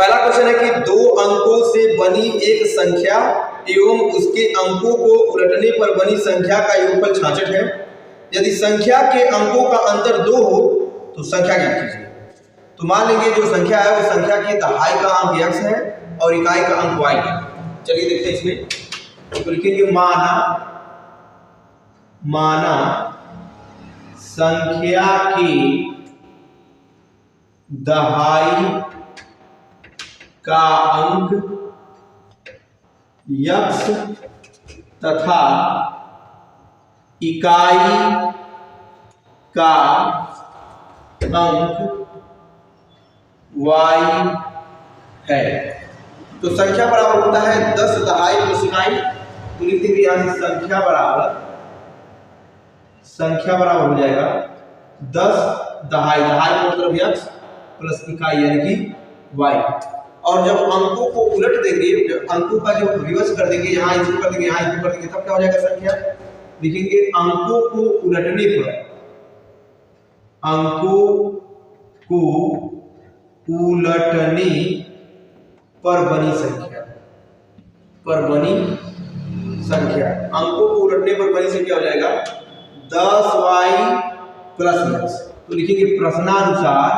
पहला क्वेश्चन है कि दो अंकों से बनी एक संख्या एवं उसके अंकों को उलटने पर बनी संख्या का योगफल 66 है। यदि संख्या के अंकों का अंतर 2 हो तो संख्या ज्ञात कीजिए। तो मान लेंगे जो संख्या है वो संख्या की दहाई का अंक x है और इकाई का अंक y है। चलिए देखते हैं इसमें, तो लिखेंगे माना संख्या की दहाई का अंक x तथा इकाई का अंक y है। तो संख्या बराबर होता है 10 दहाई प्लस इकाई। तो लिख देंगे यहां से संख्या बराबर हो जाएगा 10 दहाई मतलब x प्लस इकाई यानी कि y। और जब अंकों को उलट देंगे, अंकों का जब रिवर्स कर देंगे, यहाँ इसको कर देंगे, यहाँ इसको कर देंगे, तब क्या हो जाएगा संख्या। लिखेंगे अंकों को उलटने पर बनी संख्या अंकों को उलटने पर बनी संख्या हो जाएगा 10y प्लस x। तो लिखेंगे प्रश्नानुसार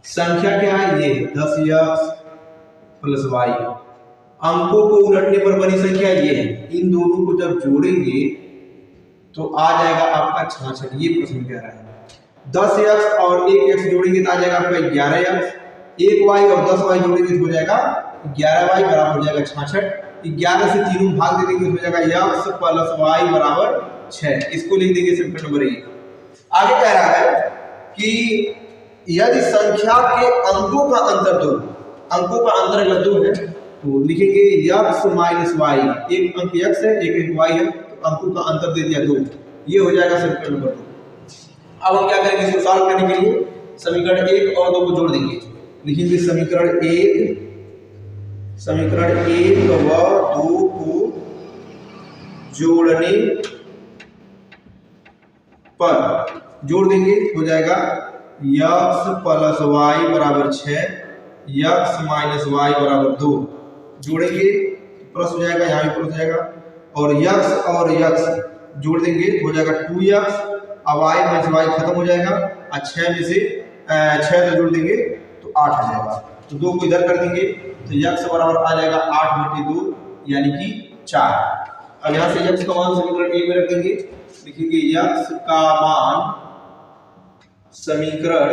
संख्या क्या है, ये 10x प्लस y। अंकों को उलटने पर बनी संख्या ये है। इन दोनों को जब जोड़ेंगे तो आ जाएगा आपका 66। ये प्रश्न कह रहा है 10x और 1x जोड़ेंगे तो आ जाएगा आपका 11x। 1y और 10y जोड़ेंगे तो हो जाएगा 11y बराबर हो जाएगा 66। 11 से तीनों भाग दे देंगे तो हो जाएगा x प्लस y बराबर 6। इसको लिख देंगे सिंपल नंबर 1। आगे कह रहा है कि यदि संख्या के अंकों का अंतर 2 अगर 2 है तो लिखेंगे x माइनस y। एक अंक x है, एक अंक y है, तो अंकों का अंतर दे दिया 2। ये हो जाएगा समीकरण नंबर 2। अब हम क्या करेंगे, इसको सॉल्व करने के लिए समीकरण 1 और 2 को जोड़ देंगे। लिखेंगे समीकरण 1 व 2 को जोड़ने पर जोड़ देंगे हो जाएगा x प्लस y बराबर 6, x माइनस y बराबर 2। जोड़ेंगे प्लस हो जाएगा, यहाँ भी प्लस हो जाएगा, और x जोड़ देंगे हो जाएगा 2x। अब y माइनस y खत्म हो जाएगा, और 6 में से 6 तो जोड़ देंगे तो 8 आ जाएगा। तो 2 को इधर कर देंगे तो x बराबर आ जाएगा 8/2 यानी कि 4। अब यहाँ से x का मान समीकरण 1 में रख देंगे। लिखेंगे x का मान समीकरण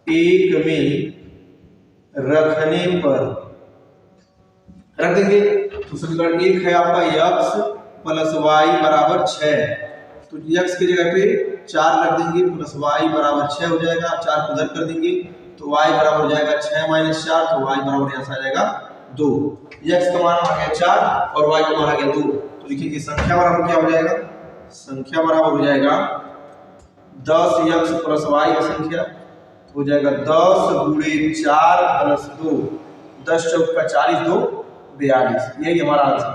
1 में रखने पर रख देंगे तो समीकरण 1 है आपका x प्लस y बराबर 6। तो x की जगह पे 4 रख देंगे प्लस y बराबर 6 हो जाएगा। 4 को उधर कर देंगे तो y बराबर हो जाएगा 6 माइनस 4, तो y बराबर यहाँ से आ जाएगा 2। x का मान आ गया 4 और y का मान आ गया 2। तो लिखिए संख्या बराबर क्या हो जाएगा, संख्या बराबर हो जाएगा 10x प्लस y का संख्या हो जाएगा 10 गुणे 4 प्लस 2, 10 चौक का 40, 2 42। यही हमारा आंसर है।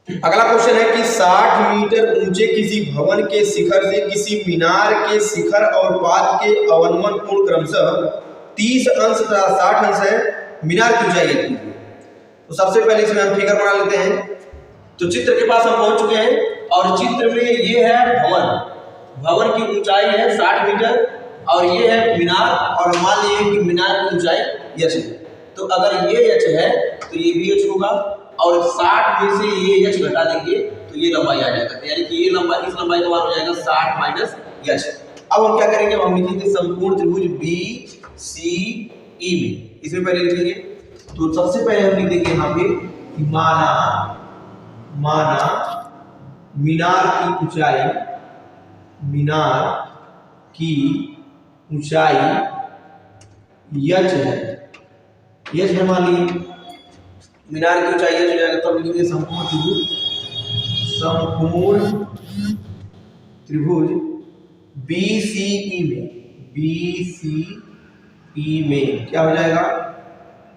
अगला क्वेश्चन है कि 60 मीटर ऊंचे किसी भवन के शिखर से किसी मीनार के शिखर और पाद के अवनमन कोण क्रमशः 30 अंश तथा 60 अंश है। मीनार की ऊंचाई कितनी है? तो सबसे पहले इसमें हम फिगर बना लेते हैं। तो चित्र के पास हम पहुंच चुके हैं और चित्र में ये है भवन की ऊंचाई है 60 मीटर और ये है मीनार, और मान लीजिए कि मीनार की ऊंचाई h है। तो अगर ये h है तो ये भी h होगा, और 60 में से ये h घटा देंगे तो ये लंबाई आ जाएगा, यानी कि ये लंबाई, इस लंबाई का मान हो जाएगा 60 माइनस h। अब हम क्या करेंगे, हम लिखेंगे संपूर्ण त्रिभुज BCE में। इसमें पहले लिखेंगे तो सबसे पहले हम लिख देंगे यहाँ पे कि माना मीनार की ऊंचाई h है। h है मान लीजिए मीनार की ऊंचाई h हो जाएगा, तब लिखेंगे संपूर्ण त्रिभुज BCE में क्या हो जाएगा,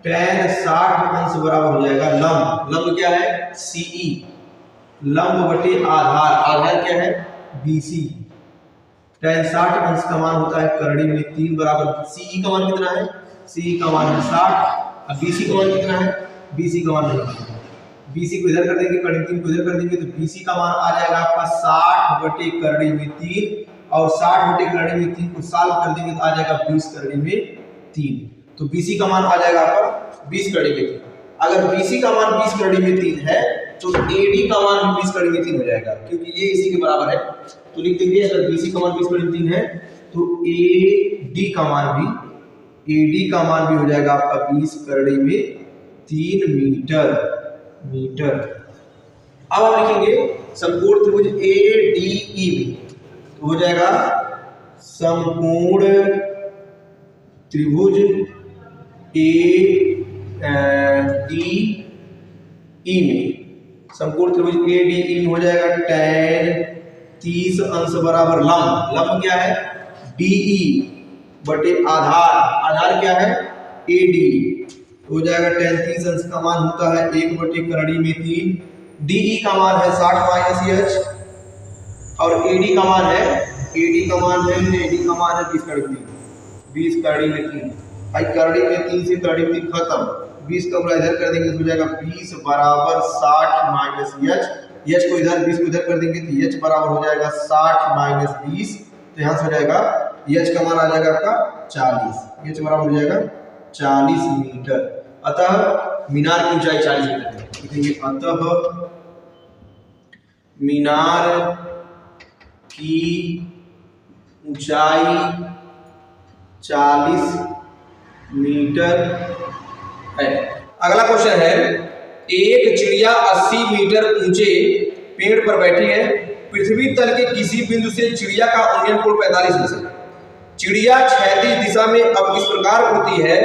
tan 60 अंश बराबर हो जाएगा लंब क्या है CE, लंब बटे आधार क्या है BC, tan 60 अंश का मान होता है करड़ी में 3 बराबर CE का मान कितना है, CE का मान है 60। अब BC का मान कितना है, BC का मान नहीं, BC को इधर कर देंगे, करड़ी में 3 को इधर कर देंगे, तो BC का मान आ जाएगा आपका 60 बटे करड़ी में 3, और 60 बटे करड़ी में 3 को सॉल्व कर देंगे तो आ जाएगा 20 करड़ी में 3। तो BC का मान आ जाएगा आपका 20 करड़ी में 3। अगर BC का मान 20 करड़ी में 3 है तो AD का मान भी 20 करड़ी में 3 हो जाएगा, क्योंकि ये इसी के बराबर है। तो लिख देंगे अगर BC का मान 20 करड़ी में 3 है तो AD का मान भी हो जाएगा आपका 20 करड़ी में 3 मीटर। अब हम लिखेंगे समकोण त्रिभुज ADE में, तो हो जाएगा समकोण त्रिभुज ADE में, समकोण त्रिभुज ADE में हो जाएगा tan 30 अंश बराबर लंब क्या है DE बटे आधार क्या है AD, हो जाएगा tan 30 अंश का मान होता है 1 बटे करड़ी में 3, DE का मान है 60 माइनस H, और AD का मान है 20 करड़ी में 20 करड़ी में 3। भाई करड़ी में 3 से करड़ी में 3 खत्म, 20 का गुणा इधर कर देंगे तो हो जाएगा 20 बराबर 60 माइनस H को इधर 20 को इधर कर देंगे तो H बराबर हो जाएगा 60 माइनस 20, तो यहाँ से हो जाएगा H का मान आ जाएगा आपका 40, H बराबर हो जाएगा 40 मीटर। अतः मीनार की ऊंचाई 40 मीटर है। लिखेंगे अतः मीनार की ऊंचाई 40 मीटर है। अगला क्वेश्चन है, एक चिड़िया 80 मीटर ऊंचे पेड़ पर बैठी है, पृथ्वी तल के किसी बिंदु से चिड़िया का उन्नयन कोण 45 डिग्री है। चिड़िया क्षैतिज दिशा में अब इस प्रकार उड़ती है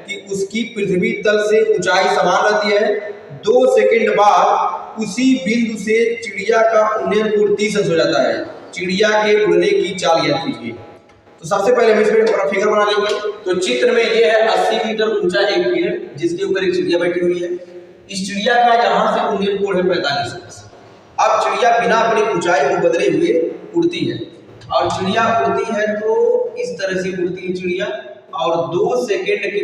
कि उसकी पृथ्वी तल से ऊंचाई समान रहती है। 2 सेकंड बाद उसी बिंदु से चिड़िया का उन्नयन कोण 30 अंश हो जाता है। चिड़िया के उड़ने की चाल याद कीजिए। तो सबसे पहले हम इसमें थोड़ा फिगर बना लेंगे। तो चित्र में ये है 80 मीटर ऊंचा एक पेड़ जिसके ऊपर एक चिड़िया बैठी हुई है। इस चिड़िया का यहाँ से उन्नयन कोण है 45 अंश। अब चिड़िया बिना अपनी ऊंचाई को बदले हुए उड़ती है, और चिड़िया उड़ती है तो इस तरह से उड़ती है चिड़िया, और 2 सेकंड के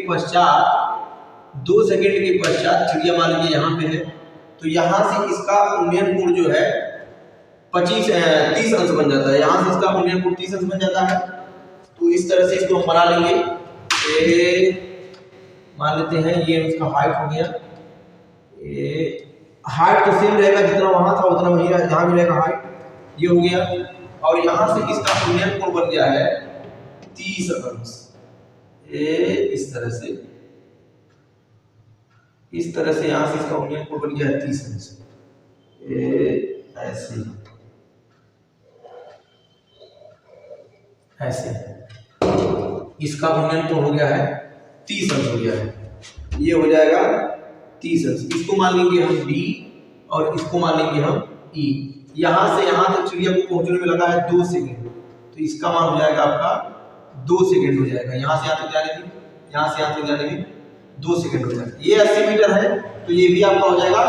पश्चात चिड़िया मान लीजिए यहाँ पे है, तो यहाँ से इसका उन्नयन कोण जो है 30 अंश बन जाता है। यहाँ से इसका उन्नयन कोण 30 अंश बन जाता है। तो इस तरह से इसको हम बना लेंगे। मान लेते हैं ये उसका हाइट हो गया, हाइट तो सेम रहेगा, जितना वहां था उतना वही यहाँ भी रहेगा हाइट, ये हो गया। और यहाँ से इसका उन्नयन कोण बन गया है 30 अंश। इस तरह से यहाँ से इसका उन्नयन कोण बन गया है 30 अंश। ऐसे इसका उन्नयन कोण हो गया है 30 अंश हो गया है, ये हो जाएगा 30 अंश। इसको मान लेंगे हम D और इसको मान लेंगे हम E। यहाँ से यहाँ तक चिड़िया को पहुंचने में लगा है 2 सेकंड, तो इसका मान हो जाएगा आपका 2 सेकंड हो जाएगा। यहाँ से यहाँ तक जाने में 2 सेकंड हो जाएगा। ये 80 मीटर है तो ये भी आपका हो जाएगा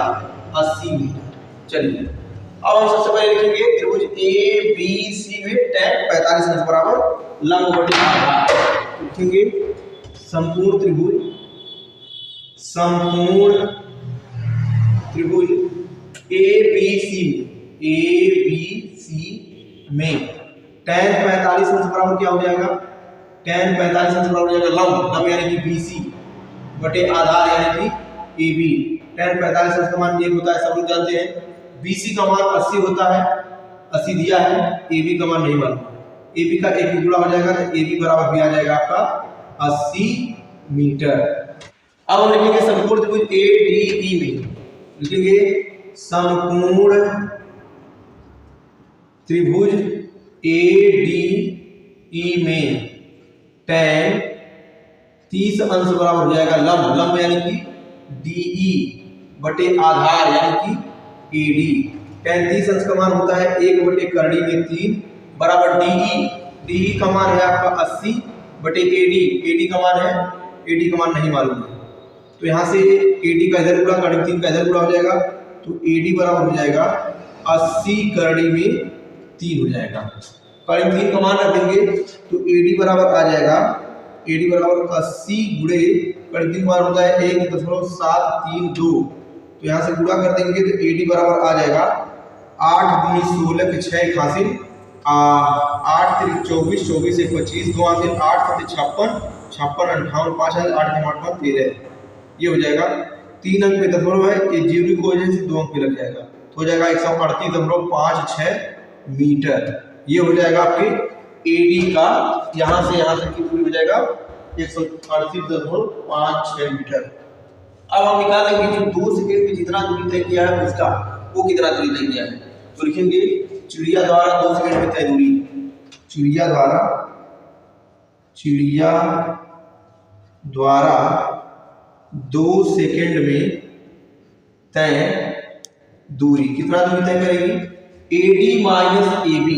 80 मीटर। चलिए अब हम सबसे पहले लिखेंगे त्रिभुज ABC में tan 45 अंश बराबर लंब बटे आधार। लिखेंगे संपूर्ण त्रिभुज ABC में tan 45 अंश बराबर क्या हो जाएगा, tan 45 अंश बराबर हो जाएगा लंब यानी कि BC बटे आधार यानी कि AB। tan 45 अंश का मान 1 होता है, सब लोग जानते हैं। BC का मान 80 होता है, 80 दिया है। AB का मान नहीं मालूम, AB का 1 गुणा हो जाएगा तो AB बराबर भी आ जाएगा आपका 80 मीटर। अब हम लिखेंगे समकोण त्रिभुज ADE में, लिखेंगे समकोण त्रिभुज ADE में tan 30 अंश बराबर हो जाएगा लंब यानी कि DE बटे आधार यानी कि AD। tan 30 अंश का मान होता है 1 बटे करड़ी में 3 बराबर DE का मान है आपका 80 बटे AD का मान है, AD का मान नहीं मालूम है, तो यहाँ से AD का इधर गुणा करड़ी में 3 का इधर गुणा हो जाएगा, तो AD बराबर हो जाएगा 80 करड़ी में 3 हो जाएगा। करीब 3 का मान रख देंगे तो AD बराबर आ जाएगा, AD बराबर 80 गुणे करीब 3 मान होता है 1.732, तो यहाँ से गुणा कर देंगे तो AD बराबर आ जाएगा 8 दूनी 16 के 6 हासिल 8 3 24 24 1 25 2 हासिल 8 7 56 56 58 5 हासिल 8 के 8 13, ये हो जाएगा 3 अंक पे दशमलव है, ये जीरो की वजह से 2 अंक पे लग जाएगा, तो हो जाएगा 138.56 मीटर। ये हो जाएगा आपके AD का, यहाँ से यहाँ तक की दूरी हो जाएगा 138.56 मीटर। अब हम निकालेंगे जो 2 सेकंड में जितना दूरी तय किया है उसका वो कितना दूरी तय किया है, तो लिखेंगे चिड़िया द्वारा 2 सेकंड में तय दूरी, चिड़िया द्वारा 2 सेकंड में तय दूरी, कितना दूरी तय करेगी AD minus AB,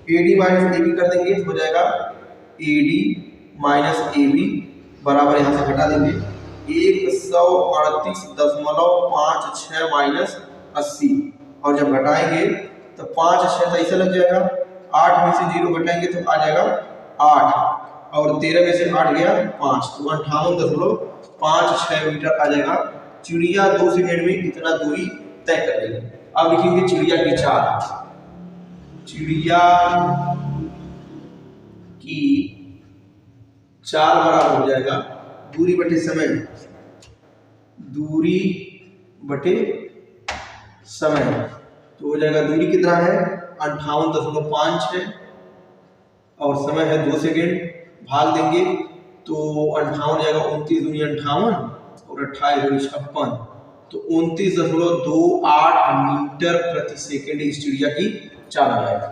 AD minus AB कर देंगे तो हो जाएगा AD माइनस AB बराबर यहाँ से घटा देंगे 138.56 माइनस 80, और जब घटाएंगे तो 5 6 तो ऐसे लग जाएगा, 8 में से 0 घटाएंगे तो आ जाएगा 8 और 13 में से 8 गया 5, तो 58.56 मीटर आ जाएगा। चिड़िया 2 सेकंड में इतना दूरी तय कर लेगी। अब लिखेंगे चिड़िया की चाल, चिड़िया की चाल बराबर हो जाएगा दूरी बटे समय, दूरी बटे समय, तो हो जाएगा दूरी कितना है 58.56 और समय है 2 सेकेंड, भाग देंगे तो 58 जाएगा 29 दूनी 58 और 28 दूनी 56, तो 29.28 मीटर प्रति सेकेंड इस चिड़िया की चाल आ जाएगा।